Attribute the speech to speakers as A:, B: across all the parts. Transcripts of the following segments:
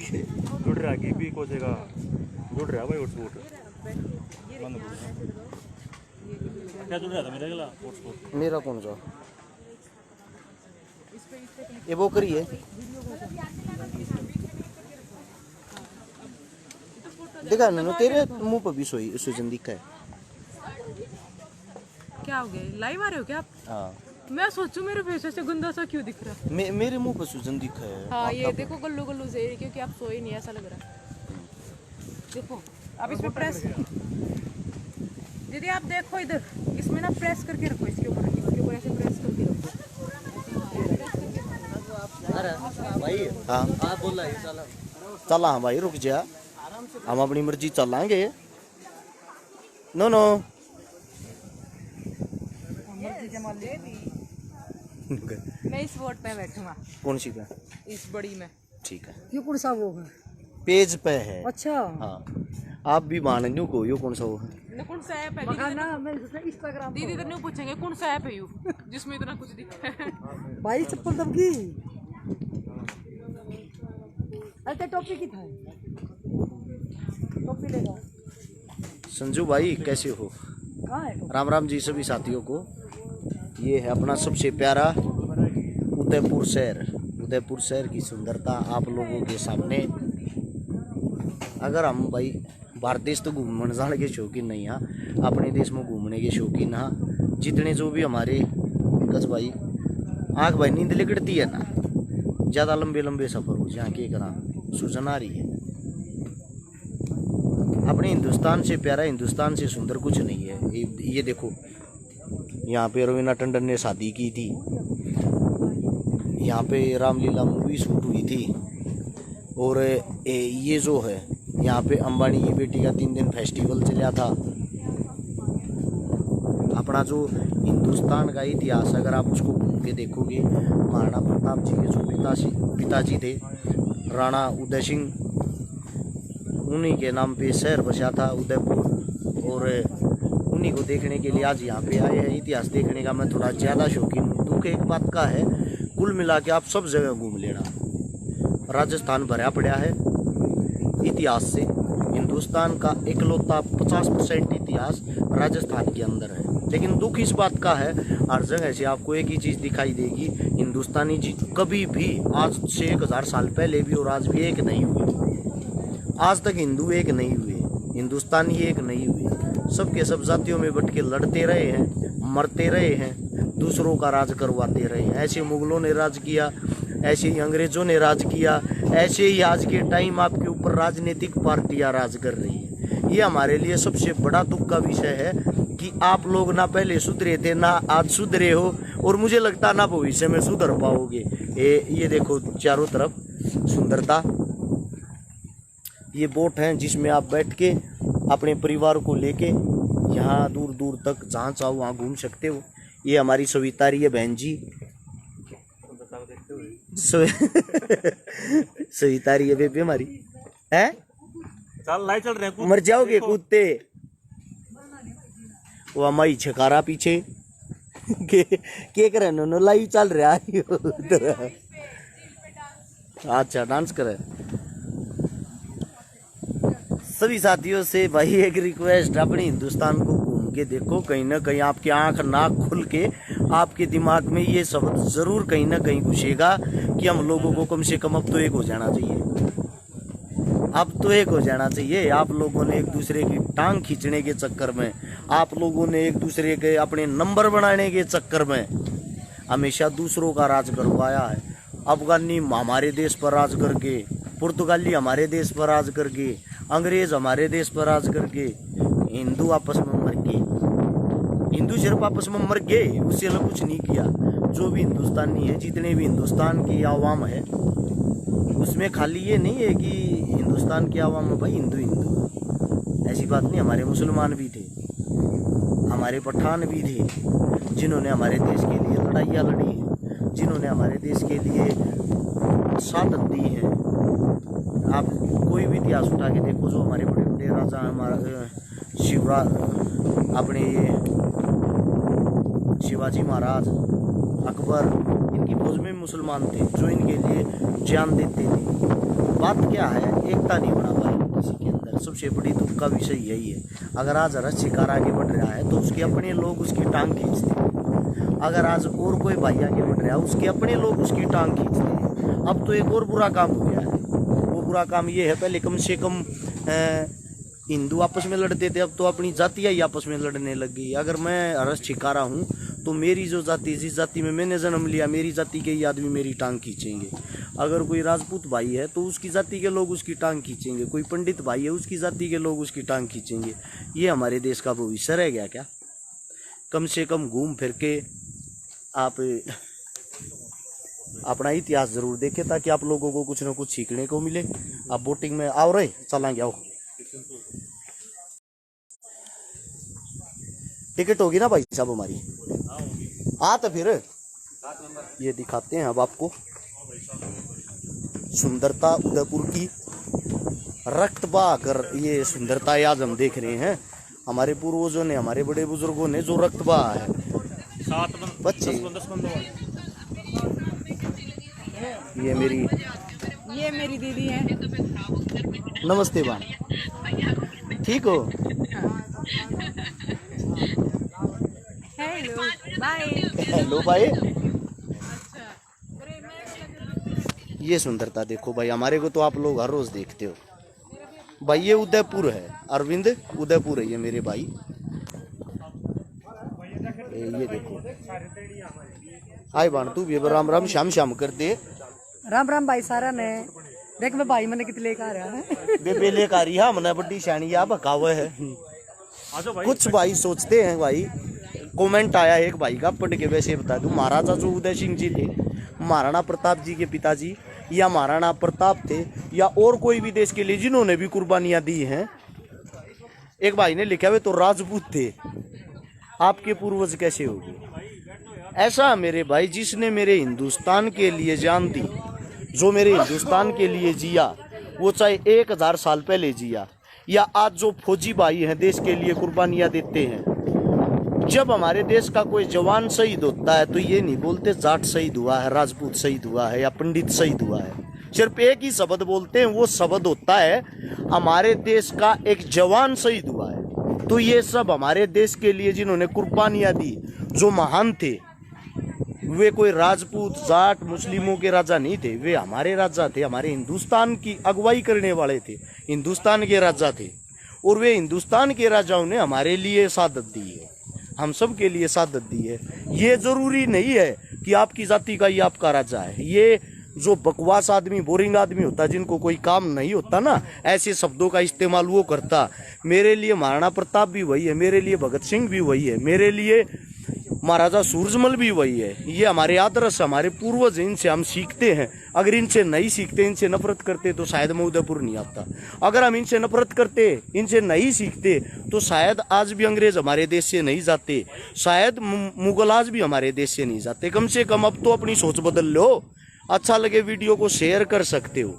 A: जुड़ रहा की भी को जगह जुड़ रहा भाई हॉटस्पॉट क्या जुड़ रहा था मेरा अगला हॉटस्पॉट
B: मेरा कौन सा ये वो करी है देखा ना तेरे मुंह पर भी सूजन दिखा है।
C: क्या हो गया लाइव आ रहे हो क्या आप?
B: हाँ
C: मैं सोचूं मेरे फेस से गंदा सा क्यों दिख रहा है?
B: मेरे मुंह पर सूजन दिखा है।
C: हाँ ये देखो गल्लू गल्लू से क्योंकि आप सोए नहीं ऐसा लग रहा है। देखो आप इसमें प्रेस दीदी आप देखो इधर इसमें ना प्रेस करके रखो इसके ऊपर ऐसे प्रेस करके रखो।
B: अरे भाई हाँ आप बोल रहा है चला हाँ भाई रुक जा हम अपनी मर्जी चलाएंगे। नो नो
C: मैं इस वोट पे बैठूंगा।
B: कौन सी पे?
C: इस बड़ी में।
B: ठीक है
D: ये कौन सा वो है?
B: पेज पे है।
D: अच्छा
B: हाँ आप भी मान को यो कौन सा वो है?
C: कौन सा ऐप है
D: ना मैं इंस्टाग्राम
C: दीदी इधर नहीं पूछेंगे कौन सा ऐप है यू जिसमें इतना कुछ दिखता है।
D: भाई चप्पल दब की अरे टोपी की था टोपी लेगा।
B: संजू भाई कैसे हो?
D: कहाँ है टोपी?
B: राम राम जी सभी साथियों को। ये है अपना सबसे प्यारा उदयपुर शहर। उदयपुर शहर की सुंदरता आप लोगों के सामने। अगर हम भाई भारत देश तो घूमने जाने के शौकीन नहीं हाँ अपने देश में घूमने के शौकीन हाँ जितने जो भी हमारे कस भाई आँख भाई नींद लिकड़ती है ना ज़्यादा लंबे लंबे सफ़र हो जहाँ के करा सूजन आ रही है। अपने हिंदुस्तान से प्यारा हिंदुस्तान से सुंदर कुछ नहीं है। ये देखो यहाँ पे रवीना टंडन ने शादी की थी। यहाँ पे रामलीला मूवी शूट हुई थी। और ये जो है यहाँ पे अंबानी की बेटी का 3 दिन फेस्टिवल चला था। अपना जो हिंदुस्तान का इतिहास अगर आप उसको घूम के देखोगे महाराणा प्रताप जी के जो पिताजी थे राणा उदय सिंह उन्हीं के नाम पे शहर बसा था उदयपुर। और उन्हीं को देखने के लिए आज यहाँ पे आए हैं। इतिहास देखने का मैं थोड़ा ज़्यादा शौकीन हूँ। दुख एक बात का है कुल मिला के आप सब जगह घूम लेना। राजस्थान भरा पड़ा है इतिहास से। हिंदुस्तान का इकलौता 50% इतिहास राजस्थान के अंदर है। लेकिन दुख इस बात का है हर जगह से आपको एक ही चीज़ दिखाई देगी हिंदुस्तानी जी कभी भी आज से 1000 साल पहले भी और आज भी एक नहीं हुए। आज तक हिंदू एक नहीं हुए हिंदुस्तानी एक नहीं हुए। सबके सब जातियों में बट के लड़ते रहे हैं मरते रहे हैं दूसरों का राज करवाते रहे हैं। ऐसे मुगलों ने राज किया ऐसे ही अंग्रेजों ने राज किया ऐसे ही आज के टाइम आपके ऊपर राजनीतिक पार्टियां राज कर रही है। ये हमारे लिए सबसे बड़ा दुख का विषय है कि आप लोग ना पहले सुधरे थे ना आज सुधरे हो और मुझे लगता ना भविष्य में सुधर पाओगे। ये देखो चारों तरफ सुंदरता। ये बोट है जिसमें आप बैठ के अपने परिवार को लेके यहाँ दूर दूर तक जहाँ चाहो वहाँ घूम सकते हो। ये हमारी सवितारी है बहन जी सवितारी है बेबी हमारी है।
A: चल लाइट चल रहे
B: मर जाओगे कूदते। वो हमारी छकारा पीछे के करे नो लाइव चल रहा है उधर। अच्छा डांस करे। सभी साथियों से भाई एक रिक्वेस्ट अपने हिंदुस्तान को घूम के देखो। कहीं ना कहीं आपकी आंख नाक खुल के आपके दिमाग में ये शब्द जरूर कहीं ना कहीं घुसेगा कि हम लोगों को कम से कम अब तो एक हो जाना चाहिए। अब तो एक हो जाना चाहिए। आप लोगों ने एक दूसरे की टांग खींचने के चक्कर में आप लोगों ने एक दूसरे के अपने नंबर बनाने के चक्कर में हमेशा दूसरों का राज करवाया है। अफगानी हमारे देश पर राज करके पुर्तगाली हमारे देश पर राज करके अंग्रेज हमारे देश पर राज करके हिंदू आपस में मर गए। हिंदू सिर्फ आपस में मर गए उससे अलग कुछ नहीं किया। जो भी हिंदुस्तानी है जितने भी हिंदुस्तान की आवाम है उसमें खाली ये नहीं है कि हिंदुस्तान की आवाम में भाई हिंदू हिंदू ऐसी बात नहीं। हमारे मुसलमान भी थे हमारे पठान भी थे जिन्होंने हमारे देश के लिए लड़ाइयाँ लड़ी हैं जिन्होंने हमारे देश के लिए शहादत दी है। आप कोई भी इतिहास उठा के देखो जो हमारे बड़े बड़े राजा हमारा शिवराज अपने ये शिवाजी महाराज अकबर इनकी फौज में मुसलमान थे जो इनके लिए जान देते थे। बात क्या है, एकता नहीं बना पाई किसी के अंदर। सबसे बड़ी दुख का विषय यही है। अगर आज रस शिकार आगे बढ़ रहा है तो उसके अपने लोग उसकी टांग खींचते हैं। अगर आज और कोई भाई आगे बढ़ रहा है उसके अपने लोग उसकी टांग खींचते हैं। अब तो एक और बुरा काम हो गया है। वो बुरा काम ये है, पहले कम से कम हिंदू आपस में लड़ते थे, अब तो अपनी जातियाँ ही आपस में लड़ने लग गई। अगर मैं रस छिकारा हूँ तो मेरी जो जाति, जिस जाति में मैंने जन्म लिया, मेरी जाति के ही आदमी मेरी टांग खींचेंगे। अगर कोई राजपूत भाई है तो उसकी जाति के लोग उसकी टांग खींचेंगे। कोई पंडित भाई है उसकी जाति के लोग उसकी टांग खींचेंगे। ये हमारे देश का भविष्य रह गया क्या? कम से कम घूम फिर के आप अपना इतिहास जरूर देखें ताकि आप लोगों को कुछ ना कुछ सीखने को मिले। आप बोटिंग में आओ रहे, चलेंगे, आओ। टिकट होगी ना भाई साहब हमारी? तो फिर ये दिखाते हैं अब आपको सुंदरता उदयपुर की। रक्त बहाकर ये सुंदरता आज हम देख रहे हैं। हमारे पूर्वजों ने, हमारे बड़े बुजुर्गों ने जो रक्त बहा है। बच्चे ये मेरी
C: दीदी है।
B: नमस्ते बान, ठीक हो?
C: Hello bye.
B: हेलो भाई। ये सुंदरता देखो भाई, हमारे को तो आप लोग हर रोज देखते हो भाई। ये उदयपुर है, अरविंद उदयपुर है ये मेरे भाई। ये देखो, आए बाण तू भी राम राम श्याम श्याम कर दे।
D: राम राम भाई सारा ने देख मैं भाई मैंने कितने लेकर आ रहा है।
B: बेबे लेकर आ रही है हमने बड्डी शानिया बकावे है। कुछ भाई सोचते हैं भाई, कमेंट आया एक भाई का, पढ़ के वैसे बता दूं। महाराजा जो उदय सिंह जी थे, महाराणा प्रताप जी के पिताजी, या महाराणा प्रताप थे, या और कोई भी देश के लिए जिन्होंने भी कुर्बानियां दी हैं। एक भाई ने लिखा हुआ तो राजपूत थे, आपके पूर्वज कैसे हो गए? ऐसा मेरे भाई, जिसने मेरे हिंदुस्तान के लिए जान दी, जो मेरे हिंदुस्तान के लिए जिया, वो चाहे 1000 साल पहले जिया, या आज जो फौजी भाई हैं देश के लिए कुर्बानियां देते हैं। जब हमारे देश का कोई जवान शहीद होता है तो ये नहीं बोलते जाट शहीद हुआ है, राजपूत शहीद हुआ है, या पंडित शहीद हुआ है। सिर्फ एक ही शब्द बोलते हैं, वो शब्द होता है हमारे देश का एक जवान शहीद हुआ है। तो ये सब हमारे देश के लिए जिन्होंने कुर्बानियां दी, जो महान थे, वे कोई राजपूत जाट मुस्लिमों के राजा नहीं थे। वे हमारे राजा थे, हमारे हिंदुस्तान की अगुवाई करने वाले थे, हिंदुस्तान के राजा थे। और वे हिंदुस्तान के राजाओं ने हमारे लिए शहादत दी है, हम सब के लिए शहादत दी है। ये जरूरी नहीं है कि आपकी जाति का ही आपका राजा है। ये जो बकवास आदमी, बोरिंग आदमी होता है, जिनको कोई काम नहीं होता ना, ऐसे शब्दों का इस्तेमाल वो करता। मेरे लिए महाराणा प्रताप भी वही है, मेरे लिए भगत सिंह भी वही है, मेरे लिए महाराजा सूरजमल भी वही है। ये हमारे आदर्श, हमारे पूर्वज, इनसे हम सीखते हैं। अगर इनसे नहीं सीखते, इनसे नफरत करते, तो शायद मैं उदयपुर नहीं आता। अगर हम इनसे नफरत करते, इनसे नहीं सीखते, तो शायद आज भी अंग्रेज हमारे देश से नहीं जाते, शायद मुगल आज भी हमारे देश से नहीं जाते। कम से कम अब तो अपनी सोच बदल लो। अच्छा लगे वीडियो को शेयर कर सकते हो,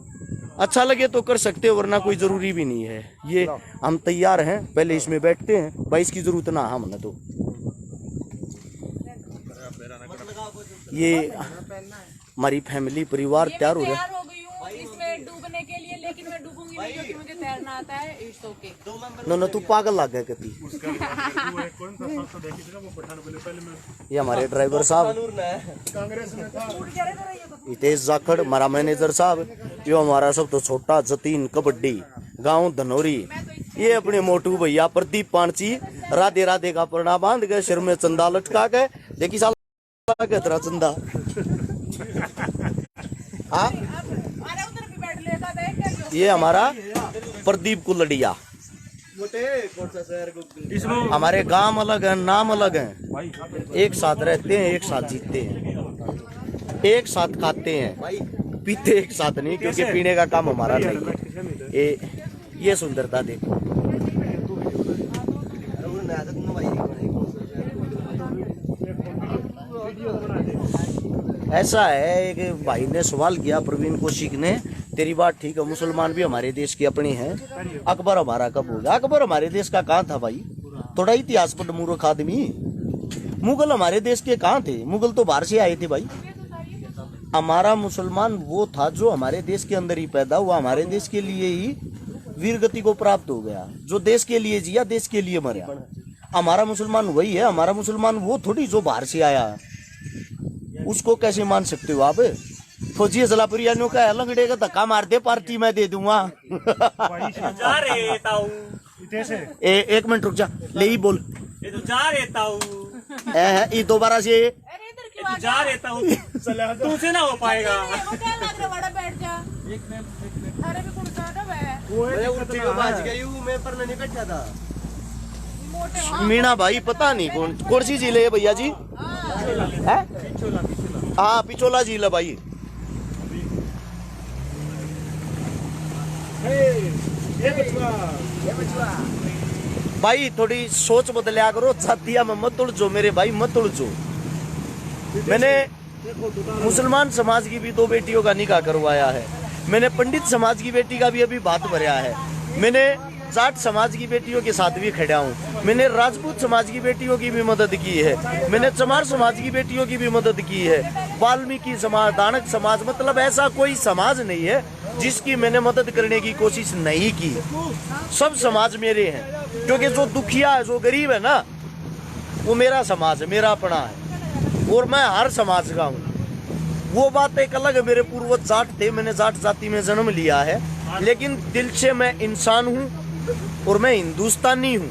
B: अच्छा लगे तो कर सकते हो, वरना कोई ज़रूरी भी नहीं है। ये हम तैयार हैं, पहले इसमें बैठते हैं भाई, इसकी ज़रूरत ना हमने तो। ये हमारी फैमिली परिवार तैयार हो गया।
C: हो गई हूँ इसमें डूबने के लिए, लेकिन मैं डूबूंगी नहीं क्योंकि मुझे तैरना आता है। It's okay.
B: नो तू पागल लग गया कभी। ये हमारे ड्राइवर साहब हितेश जाखड़, हमारा मैनेजर साहब, जो हमारा सब तो छोटा जतीन कबड्डी, गांव धनौरी। ये अपने मोटू भैया प्रदीप पांची, राधे राधे का प्रणाम बांध गए, सिर में चंदा लटका के। देखी साल के तरह चंदा। हाँ, ये हमारा प्रदीप कुलडिया। हमारे गांव अलग है, नाम अलग है। एक साथ रहते हैं, एक साथ जीते हैं, एक साथ खाते हैं, पीते एक साथ नहीं, क्योंकि पीने का काम हमारा नहीं है। ये सुंदरता देखो। ऐसा है, एक भाई ने सवाल किया प्रवीण कौशिक ने, तेरी बात ठीक है, मुसलमान भी हमारे देश के अपने हैं। अकबर हमारा कब होगा? अकबर हमारे देश का कहाँ था भाई? थोड़ा इतिहास पर मूर्ख आदमी। मुगल हमारे देश के कहाँ थे? मुगल तो बाहर से आए थे भाई। हमारा मुसलमान वो था जो हमारे देश के अंदर ही पैदा हुआ, हमारे देश के लिए ही वीर गति को प्राप्त हो गया, जो देश के लिए जिया, देश के लिए मरा। हमारा मुसलमान वही है, हमारा मुसलमान वो थोड़ी जो बाहर से आया। उसको कैसे मान सकते हो आप? फौजी सलापुरियानों का लंगड़े का धक्का मार दे, पार्टी मैं दे दूंगा।
E: जा रे ताऊ,
B: एक मिनट रुक जा, ले ही बोल।
E: ये तो जा रे ताऊ,
B: ये दोबारा से
C: अरे इधर क्यों आ
E: जा रे ताऊ, तुमसे ना हो पाएगा।
C: वो क्या लग रहा बड़ा बैठ जा। अरे भी कौन सा है
B: मैं पर नहीं बैठा था।
C: मोटे
B: मीणा भाई पता नहीं कौन सी जिले है भैया जी? है? हाँ पिछोला जिला भाई। भाई थोड़ी सोच बदलिया करो, जातिया में मत उलझो मेरे भाई, मत उलझो। मैंने मुसलमान समाज की भी 2 बेटियों का निकाह करवाया है, मैंने पंडित समाज की बेटी का भी अभी बात भरा है, मैंने जाट समाज की बेटियों के साथ भी खड़ा हूँ, मैंने राजपूत समाज की बेटियों की भी मदद की है, मैंने चमार समाज की बेटियों की भी मदद की है, वाल्मीकि समाज, दानक समाज, मतलब ऐसा कोई समाज नहीं है जिसकी मैंने मदद करने की कोशिश नहीं की। सब समाज मेरे हैं, क्योंकि जो दुखिया है, जो गरीब है ना, वो मेरा समाज है, मेरा अपना है, और मैं हर समाज का हूँ। वो बात एक अलग है, मेरे पूर्वज जाट थे, मैंने जाट जाति में जन्म लिया है, लेकिन दिल से मैं इंसान हूँ और मैं हिंदुस्तानी हूँ।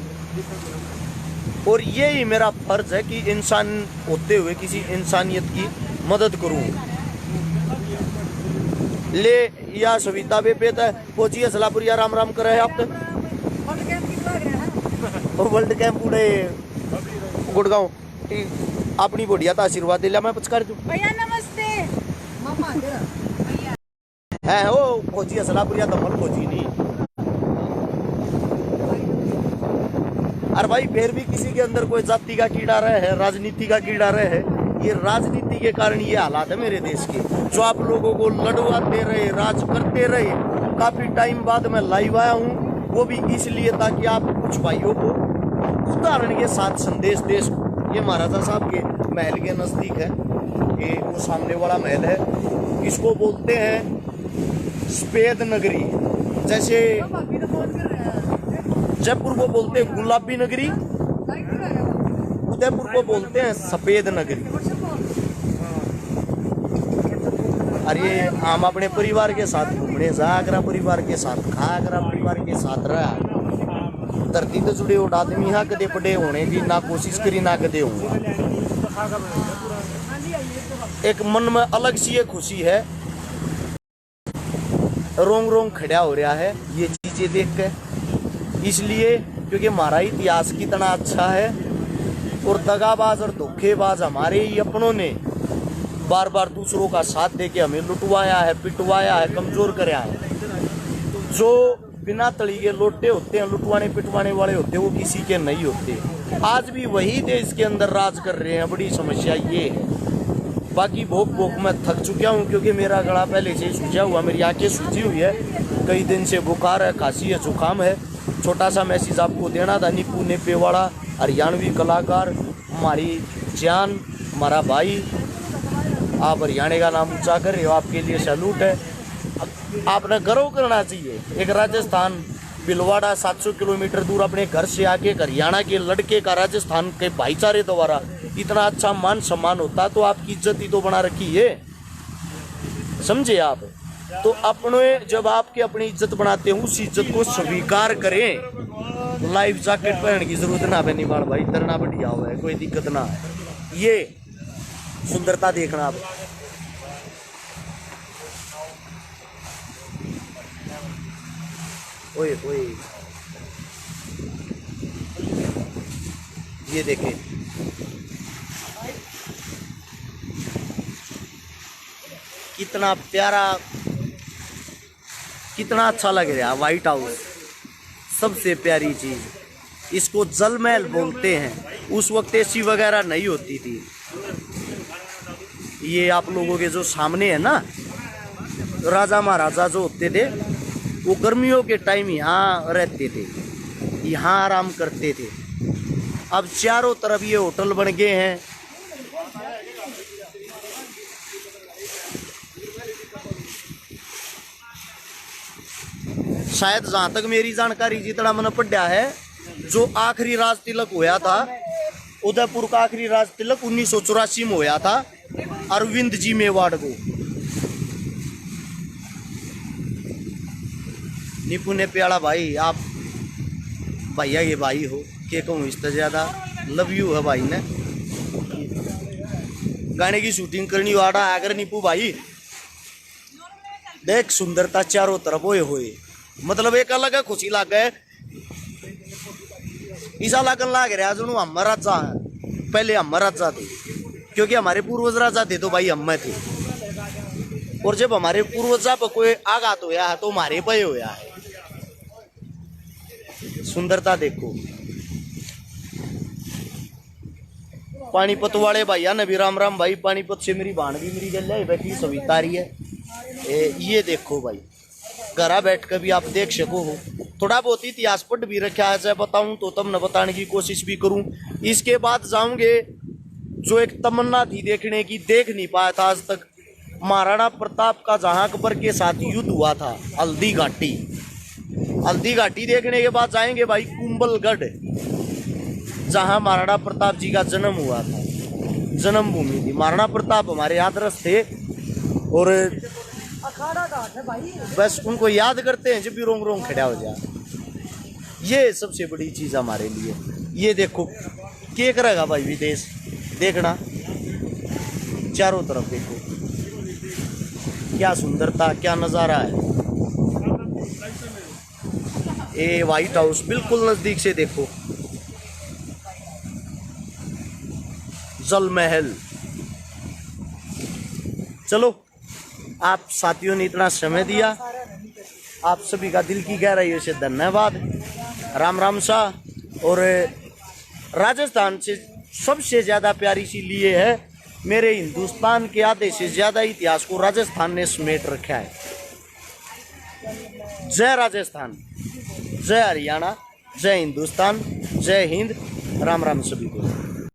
B: और यही मेरा फर्ज है कि इंसान होते हुए किसी इंसानियत की मदद करूँ। ले या सविता बेपेत है पहुंची सलापुरिया राम राम करे आप तो वर्ल्ड कैंप उड़े गुड़गांव अपनी बढ़िया था आशीर्वाद दिला मैं पचकार दूं।
C: भैया नमस्ते।
B: है वो फौजी सलापुरिया तो मल फौजी नहीं। अरे भाई फिर भी किसी के अंदर कोई जाति का कीड़ा रहे है, राजनीति का कीड़ा रहे है, ये राजनीति के कारण ये हालात है मेरे देश के, जो आप लोगों को लड़वाते रहे, राज करते रहे। काफी टाइम बाद मैं लाइव आया हूँ, वो भी इसलिए ताकि आप कुछ भाइयों को उदाहरण के साथ संदेश दे। ये महाराजा साहब के महल के नजदीक है, ये वो सामने वाला महल है, इसको बोलते हैं सफेद नगरी। जैसे जयपुर को बोलते हैं गुलाबी नगरी, उदयपुर को बोलते हैं सफेद नगरी। अरे हम अपने परिवार के साथ घूमने जा करा, परिवार के साथ खा करा, परिवार के साथ रहा। धरती तो जुड़े उठ आदमी यहाँ कदे पड़े होने की ना कोशिश करी ना कदे होगा। एक मन में अलग सी एक खुशी है, रोंग रोंग खड़ा हो रहा है ये चीजें देख के, इसलिए क्योंकि हमारा इतिहास कितना अच्छा है और दगाबाज और धोखेबाज हमारे ही अपनों ने बार बार दूसरों का साथ देके हमें लुटवाया है, पिटवाया है, कमजोर कराया है। जो बिना तली के लोटे होते हैं, लुटवाने पिटवाने वाले होते हैं, वो किसी के नहीं होते। आज भी वही देश के अंदर राज कर रहे हैं। बड़ी समस्या ये है। बाकी भोग भोग मैं थक चुका हूँ, क्योंकि मेरा गला पहले से सूझा हुआ, मेरी आंखें सूजी हुई है, कई दिन से बुखार है, खांसी है, जुकाम है। छोटा सा मैसेज आपको देना था, नीपू नेपेवाड़ा हरियाणवी कलाकार, हमारी जान, हमारा भाई, आप हरियाणा का नाम ऊंचा कर रहे हो, आपके लिए सैल्यूट है। आपने गर्व करना चाहिए, एक राजस्थान भिलवाड़ा 700 किलोमीटर दूर अपने घर से आके हरियाणा के लड़के का राजस्थान के भाईचारे द्वारा इतना अच्छा मान सम्मान होता, तो आपकी इज्जत ही तो बना रखी है, समझे आप। तो अपने जब आपके अपनी इज्जत बनाते हैं, उस इज्जत को स्वीकार करें। लाइव जैकेट पहनने की जरूरत ना है निवाड़ भाई, डरना बढ़िया हुआ है, कोई दिक्कत ना है। ये सुंदरता देखना आप। ओए ओए ये देखें, कितना प्यारा, कितना अच्छा लग रहा है व्हाइट हाउस। सबसे प्यारी चीज इसको जल महल बोलते हैं। उस वक्त एसी वगैरह नहीं होती थी। ये आप लोगों के जो सामने है ना, राजा महाराजा जो होते थे, वो गर्मियों के टाइम यहाँ रहते थे, यहाँ आराम करते थे। अब चारों तरफ ये होटल बन गए हैं। शायद जहां तक मेरी जानकारी जितना मैंने पढ़ा है, जो आखिरी राज तिलक होया था उदयपुर का आखिरी राज तिलक 1984 में होया था अरविंद जी मेवाड़ को। निपुण ने प्याला भाई, आप भैया के भाई हो के कहूँ इससे ज्यादा लव यू है भाई ने। गाने की शूटिंग करनी वाड़ा अगर निपू भाई देख सुंदरता चारों तरफ होए मतलब एक अलग है, खुशी लग गए ईसा लगन लाग रहा जो हम राजा है। पहले हम राजा थे क्योंकि हमारे पूर्वज राजा थे तो भाई हम थे, और जब हमारे पूर्वजा पर कोई आघात होया है तो हमारे पे होया है। सुंदरता देखो। पानीपत वाले भैया ने भी राम राम भाई। पानीपत से मेरी भाण भी मेरी गल है बैठी सविता रही है। ये देखो भाई, घरा बैठ कर भी आप देख सको हो। थोड़ा बहुत इतिहास पढ़ भी रखा है, चाहे बताऊं तो तब न बताने की कोशिश भी करूं। इसके बाद जाऊंगे जो एक तमन्ना थी देखने की, देख नहीं पाया था आज तक, महाराणा प्रताप का जहां अकबर के साथ युद्ध हुआ था हल्दी घाटी। हल्दी घाटी देखने के बाद जाएंगे भाई कुंभलगढ़, जहां महाराणा प्रताप जी का जन्म हुआ था, जन्मभूमि थी। महाराणा प्रताप हमारे आदर्श थे और बस उनको याद करते हैं जब भी रोंग रोंग खड़ा हो जाए। ये सबसे बड़ी चीज हमारे लिए। ये देखो क्या करेगा भाई विदेश, देखना चारों तरफ देखो क्या सुंदरता, क्या नजारा है। ये व्हाइट हाउस बिल्कुल नजदीक से देखो, जल महल। चलो आप साथियों ने इतना समय दिया, आप सभी का दिल की गहराइयों से धन्यवाद। राम राम सा। और राजस्थान से सबसे ज़्यादा प्यारी सी लिए है, मेरे हिंदुस्तान के आधे से ज़्यादा इतिहास को राजस्थान ने समेट रखा है। जय राजस्थान, जय हरियाणा, जय हिंदुस्तान, जय हिंद। राम राम सभी को।